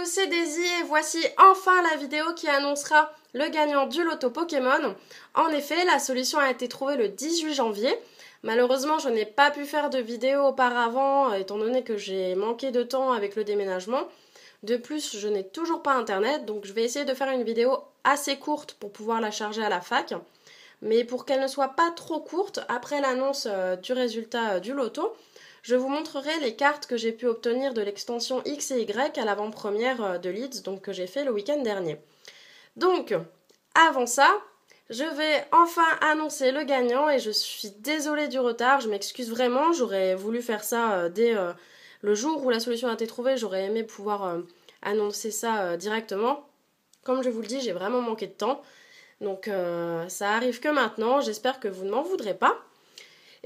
c'est Daisy et voici enfin la vidéo qui annoncera le gagnant du loto Pokémon. En effet, la solution a été trouvée le 18 janvier. Malheureusement, je n'ai pas pu faire de vidéo auparavant étant donné que j'ai manqué de temps avec le déménagement. De plus, je n'ai toujours pas internet, donc je vais essayer de faire une vidéo assez courte pour pouvoir la charger à la fac. Mais pour qu'elle ne soit pas trop courte, après l'annonce du résultat du loto, je vous montrerai les cartes que j'ai pu obtenir de l'extension X et Y à l'avant-première de Leeds, donc que j'ai fait le week-end dernier. Donc, avant ça, je vais enfin annoncer le gagnant et je suis désolée du retard, je m'excuse vraiment, j'aurais voulu faire ça dès le jour où la solution a été trouvée, j'aurais aimé pouvoir annoncer ça directement. Comme je vous le dis, j'ai vraiment manqué de temps, donc ça arrive que maintenant, j'espère que vous ne m'en voudrez pas.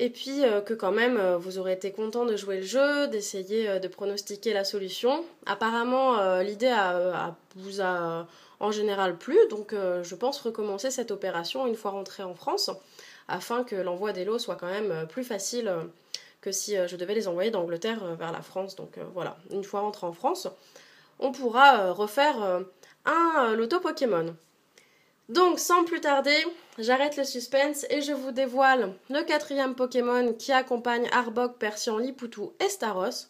Et puis que quand même vous aurez été content de jouer le jeu, d'essayer de pronostiquer la solution. Apparemment l'idée vous a en général plu, donc je pense recommencer cette opération une fois rentrée en France, afin que l'envoi des lots soit quand même plus facile que si je devais les envoyer d'Angleterre vers la France. Donc voilà, une fois rentrée en France, on pourra refaire un loto Pokémon. Donc sans plus tarder, j'arrête le suspense et je vous dévoile le 4e Pokémon qui accompagne Arbok, Persian, Lipoutou et Staros.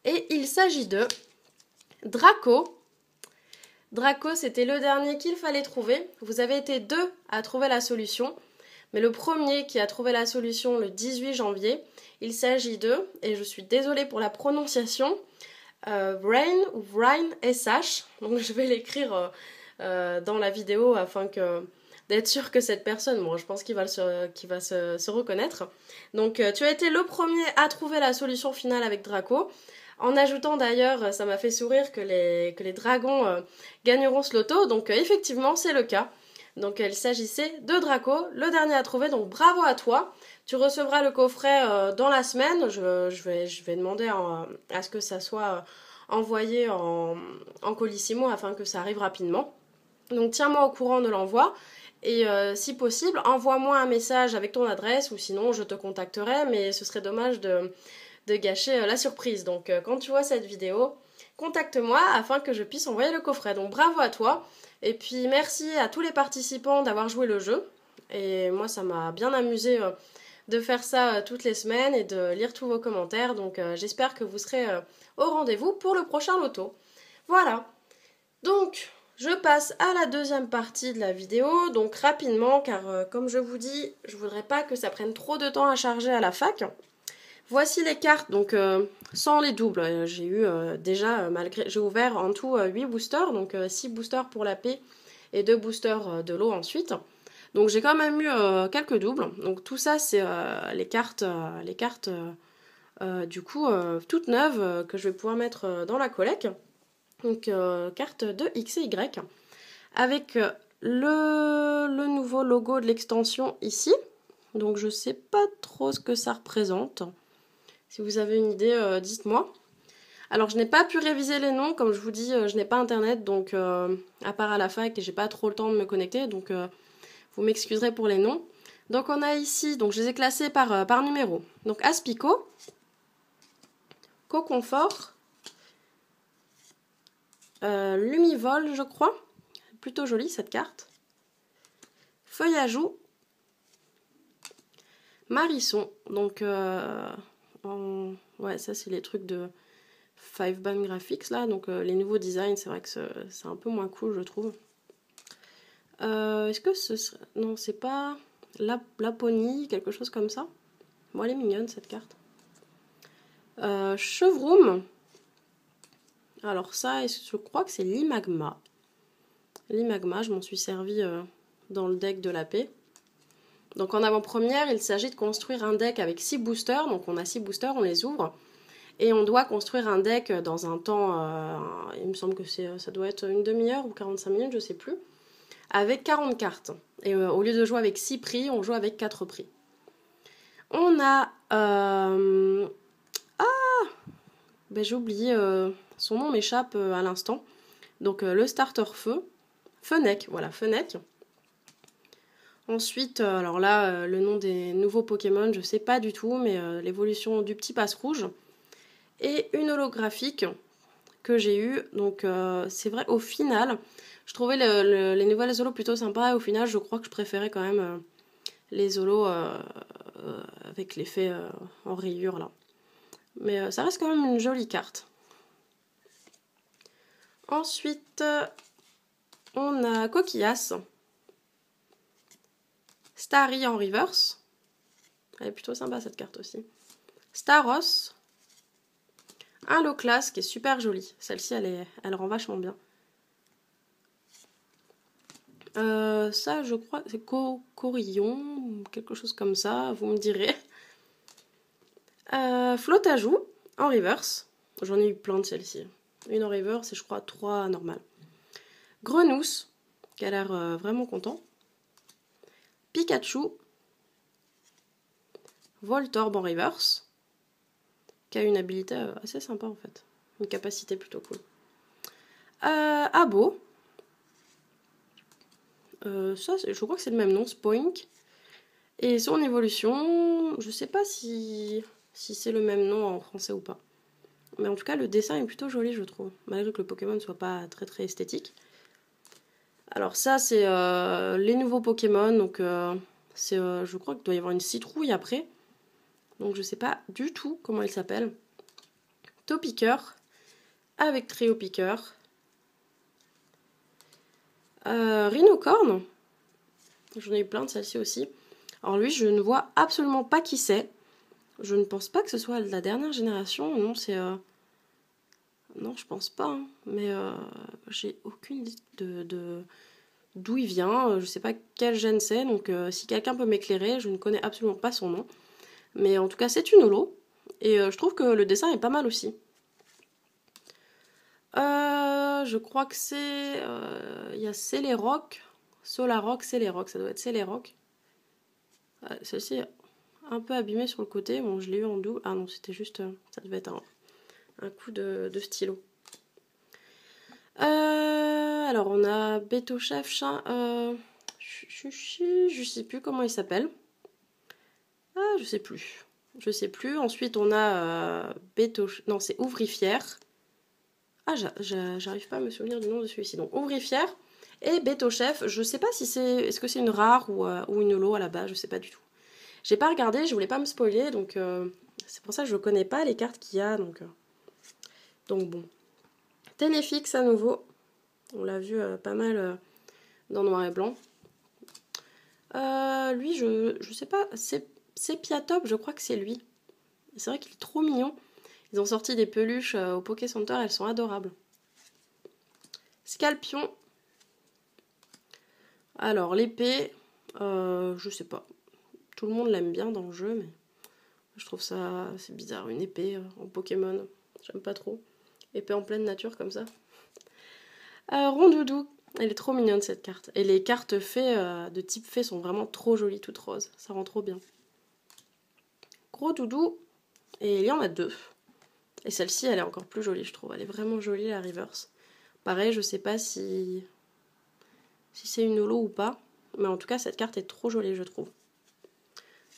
Et il s'agit de Draco. Draco, c'était le dernier qu'il fallait trouver. Vous avez été 2 à trouver la solution, mais le premier qui a trouvé la solution le 18 janvier, il s'agit de, et je suis désolée pour la prononciation, Vrain ou Vrain SH. Donc je vais l'écrire dans la vidéo afin d'être sûr que cette personne, bon, je pense qu'il va se reconnaître. Donc tu as été le premier à trouver la solution finale avec Draco. En ajoutant d'ailleurs, ça m'a fait sourire que les dragons gagneront ce loto. Donc effectivement, c'est le cas. Donc il s'agissait de Draco, le dernier à trouver. Donc bravo à toi. Tu recevras le coffret dans la semaine. Je vais demander à ce que ça soit envoyé en colissimo afin que ça arrive rapidement. Donc tiens-moi au courant de l'envoi et si possible, envoie-moi un message avec ton adresse ou sinon je te contacterai, mais ce serait dommage de gâcher la surprise. Donc quand tu vois cette vidéo, contacte-moi afin que je puisse envoyer le coffret. Donc bravo à toi et puis merci à tous les participants d'avoir joué le jeu. Et moi ça m'a bien amusé de faire ça toutes les semaines et de lire tous vos commentaires. Donc j'espère que vous serez au rendez-vous pour le prochain loto. Voilà. Donc je passe à la deuxième partie de la vidéo, donc rapidement, car comme je vous dis, je voudrais pas que ça prenne trop de temps à charger à la fac. Voici les cartes, donc sans les doubles. J'ai eu déjà, j'ai ouvert en tout 8 boosters, donc 6 boosters pour la paix et 2 boosters de l'eau ensuite. Donc j'ai quand même eu quelques doubles. Donc tout ça, c'est les cartes du coup toutes neuves que je vais pouvoir mettre dans la collecte. Donc carte de X et Y avec le nouveau logo de l'extension ici. Donc je sais pas trop ce que ça représente. Si vous avez une idée, dites-moi. Alors je n'ai pas pu réviser les noms, comme je vous dis, je n'ai pas internet, donc à part à la fac et j'ai pas trop le temps de me connecter, donc vous m'excuserez pour les noms. Donc on a ici, donc je les ai classés par numéro. Donc Aspico, Coconfort, Lumivol, je crois. Plutôt jolie cette carte. Feuillajou. Marisson. Donc, ouais, ça c'est les trucs de 5-Band Graphics là. Donc, les nouveaux designs, c'est vrai que c'est un peu moins cool, je trouve. Est-ce que ce serait... Non, c'est pas Laponie, quelque chose comme ça. Bon, elle est mignonne cette carte. Chevroom. Alors ça, je crois que c'est l'Imagma. L'Imagma, je m'en suis servi dans le deck de la paix. Donc en avant-première, il s'agit de construire un deck avec 6 boosters. Donc on a 6 boosters, on les ouvre. Et on doit construire un deck dans un temps, il me semble que ça doit être une demi-heure ou 45 minutes, je ne sais plus. Avec 40 cartes. Et au lieu de jouer avec 6 prix, on joue avec 4 prix. On a... Ben, j'ai oublié... son nom m'échappe à l'instant. Donc le starter feu. Fennec, voilà, Fennec. Ensuite, alors là, le nom des nouveaux Pokémon, je sais pas du tout, mais l'évolution du petit passe rouge. Et une holographique que j'ai eues. Donc c'est vrai, au final, je trouvais les nouvelles Zolos plutôt sympas. Et au final, je crois que je préférais quand même les Zolos avec l'effet en rayure là. Mais ça reste quand même une jolie carte. Ensuite, on a Coquillas. Starry en reverse. Elle est plutôt sympa cette carte aussi. Staros. Un lot class qui est super joli. Celle-ci, elle rend vachement bien. Ça, je crois, c'est Corillon, quelque chose comme ça, vous me direz. Flotte à joue, en reverse. J'en ai eu plein de celles-ci. Une en reverse et je crois 3 normales. Grenousse, qui a l'air vraiment content. Pikachu. Voltorb en reverse, qui a une habilité assez sympa en fait. Une capacité plutôt cool. Abo. Ça, je crois que c'est le même nom, Spoink. Et son évolution, je sais pas si c'est le même nom en français ou pas. Mais en tout cas, le dessin est plutôt joli, je trouve. Malgré que le Pokémon ne soit pas très très esthétique. Alors ça, c'est les nouveaux Pokémon. Donc je crois qu'il doit y avoir une citrouille après. Donc je sais pas du tout comment il s'appelle. Topiqueur avec Trio Piqueur. Rhinocorne. J'en ai eu plein de celles-ci aussi. Alors lui, je ne vois absolument pas qui c'est. Je ne pense pas que ce soit de la dernière génération. Non, c'est... Non, je pense pas. Hein. Mais j'ai aucune idée d'où il vient. Je sais pas quel gène c'est. Donc si quelqu'un peut m'éclairer, je ne connais absolument pas son nom. Mais en tout cas, c'est une holo. Et je trouve que le dessin est pas mal aussi. Je crois que c'est... Il y a Celeroc. Solaroc, Celeroc. Ça doit être Celeroc. Celle-ci est un peu abîmée sur le côté. Bon, je l'ai eu en double. Ah non, c'était juste... ça devait être un coup de stylo. Alors, on a Beto Chef, je sais plus comment il s'appelle. Ah, je sais plus. Je sais plus. Ensuite, on a Beto... Non, c'est Ouvrifière. Ah, j'arrive pas à me souvenir du nom de celui-ci. Donc, Ouvrifière et Beto Chef. Je sais pas si c'est... Est-ce que c'est une rare ou une holo à la base. Je sais pas du tout. J'ai pas regardé, je voulais pas me spoiler. Donc, c'est pour ça que je connais pas les cartes qu'il y a. Donc bon. Ténéfix à nouveau. On l'a vu pas mal dans noir et blanc. Lui, je sais pas. C'est Piatop, je crois que c'est lui. C'est vrai qu'il est trop mignon. Ils ont sorti des peluches au Poké Center, elles sont adorables. Scalpion. Alors, l'épée, je sais pas. Tout le monde l'aime bien dans le jeu, mais je trouve ça c'est bizarre. Une épée en Pokémon, j'aime pas trop. Épée en pleine nature comme ça. Rondoudou, elle est trop mignonne cette carte. Et les cartes fées de type fée sont vraiment trop jolies, toutes roses. Ça rend trop bien. Gros doudou, et il y en a 2. Et celle-ci, elle est encore plus jolie, je trouve. Elle est vraiment jolie, la reverse. Pareil, je sais pas si c'est une holo ou pas. Mais en tout cas, cette carte est trop jolie, je trouve.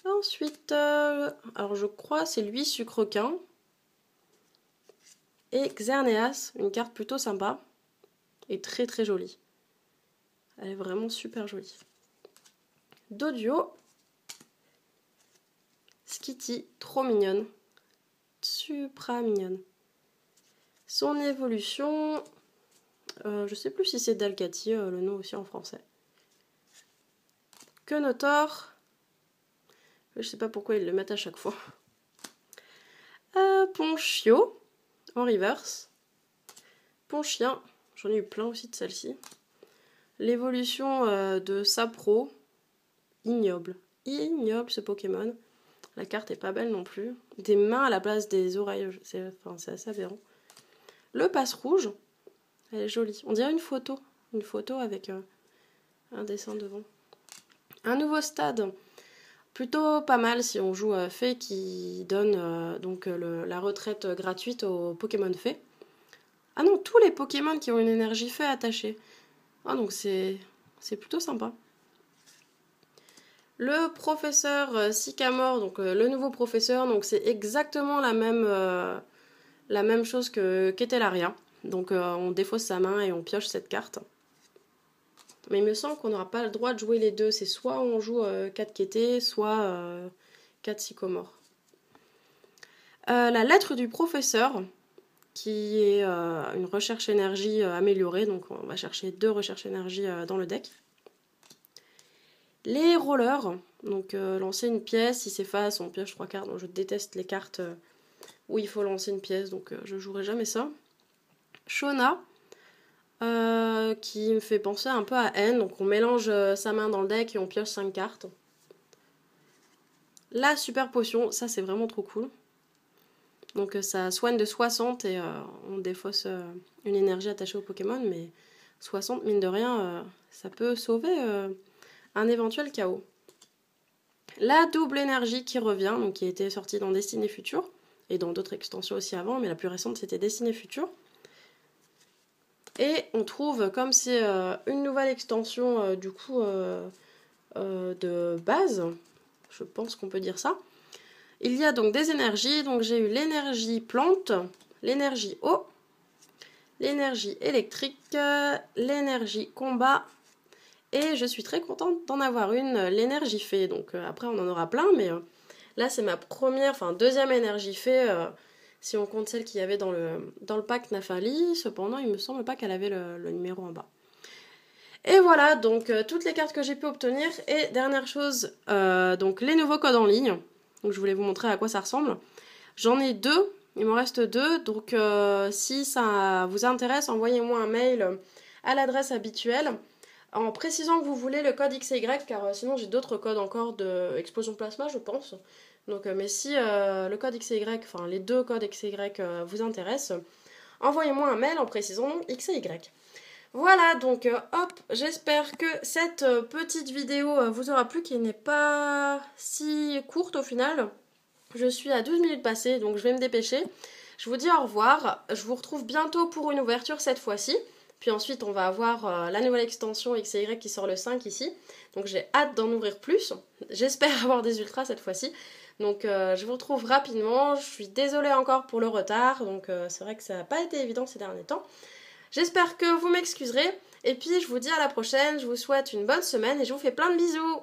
Ensuite, alors je crois c'est lui, Sucrequin. Et Xerneas, une carte plutôt sympa. Et très très jolie. Elle est vraiment super jolie. Dodio. Skitty, trop mignonne. Supra mignonne. Son évolution, je sais plus si c'est Dalcati, le nom aussi en français. Quenotor, je sais pas pourquoi ils le mettent à chaque fois. Ponchio, en reverse. Ponchien, j'en ai eu plein aussi de celle-ci. L'évolution de Sapro, ignoble. Ignoble ce Pokémon. La carte est pas belle non plus. Des mains à la place des oreilles, c'est assez aberrant. Le passe rouge, elle est jolie. On dirait une photo avec un dessin devant. Un nouveau stade, plutôt pas mal si on joue Fée qui donne donc la retraite gratuite aux Pokémon Fée. Ah non, tous les Pokémon qui ont une énergie Fée attachée. Ah donc c'est plutôt sympa. Le professeur Sycamore, donc le nouveau professeur, donc c'est exactement la même chose qu'Etelaria. Donc on défausse sa main et on pioche cette carte. Mais il me semble qu'on n'aura pas le droit de jouer les deux. C'est soit on joue 4 Kété, soit 4 Sycomore. La lettre du professeur, qui est une recherche énergie améliorée. Donc on va chercher 2 recherches énergie dans le deck. Les rollers, donc lancer une pièce, il s'efface, on pioche 3 cartes. Donc je déteste les cartes où il faut lancer une pièce, donc je jouerai jamais ça. Shona, qui me fait penser un peu à N, donc on mélange sa main dans le deck et on pioche 5 cartes. La super potion, ça c'est vraiment trop cool. Donc ça soigne de 60 et on défausse une énergie attachée au Pokémon, mais 60, mine de rien, ça peut sauver un éventuel chaos. La double énergie qui revient, donc qui a été sortie dans Destinée Future, et dans d'autres extensions aussi avant, mais la plus récente c'était Destinée Future. Et on trouve, comme c'est une nouvelle extension du coup de base, je pense qu'on peut dire ça, il y a donc des énergies. Donc j'ai eu l'énergie plante, l'énergie eau, l'énergie électrique, l'énergie combat, et je suis très contente d'en avoir une, l'énergie fée. Donc après on en aura plein, mais là c'est ma deuxième énergie fée, si on compte celle qu'il y avait dans le pack Nafali. Cependant il me semble pas qu'elle avait le numéro en bas. Et voilà, donc toutes les cartes que j'ai pu obtenir. Et dernière chose, donc les nouveaux codes en ligne. Donc je voulais vous montrer à quoi ça ressemble. J'en ai 2, il m'en reste 2. Donc si ça vous intéresse, envoyez-moi un mail à l'adresse habituelle en précisant que vous voulez le code XY, car sinon j'ai d'autres codes encore de Explosion Plasma, je pense. Donc, mais si le code XY, enfin les 2 codes XY vous intéressent, envoyez-moi un mail en précisant XY. Voilà, donc hop, j'espère que cette petite vidéo vous aura plu, qui n'est pas si courte au final. Je suis à 12 minutes passées, donc je vais me dépêcher. Je vous dis au revoir, je vous retrouve bientôt pour une ouverture cette fois-ci. Puis ensuite on va avoir la nouvelle extension XY qui sort le 5 ici. Donc j'ai hâte d'en ouvrir plus, j'espère avoir des ultras cette fois-ci. Donc je vous retrouve rapidement, je suis désolée encore pour le retard, donc c'est vrai que ça n'a pas été évident ces derniers temps. J'espère que vous m'excuserez, et puis je vous dis à la prochaine, je vous souhaite une bonne semaine et je vous fais plein de bisous.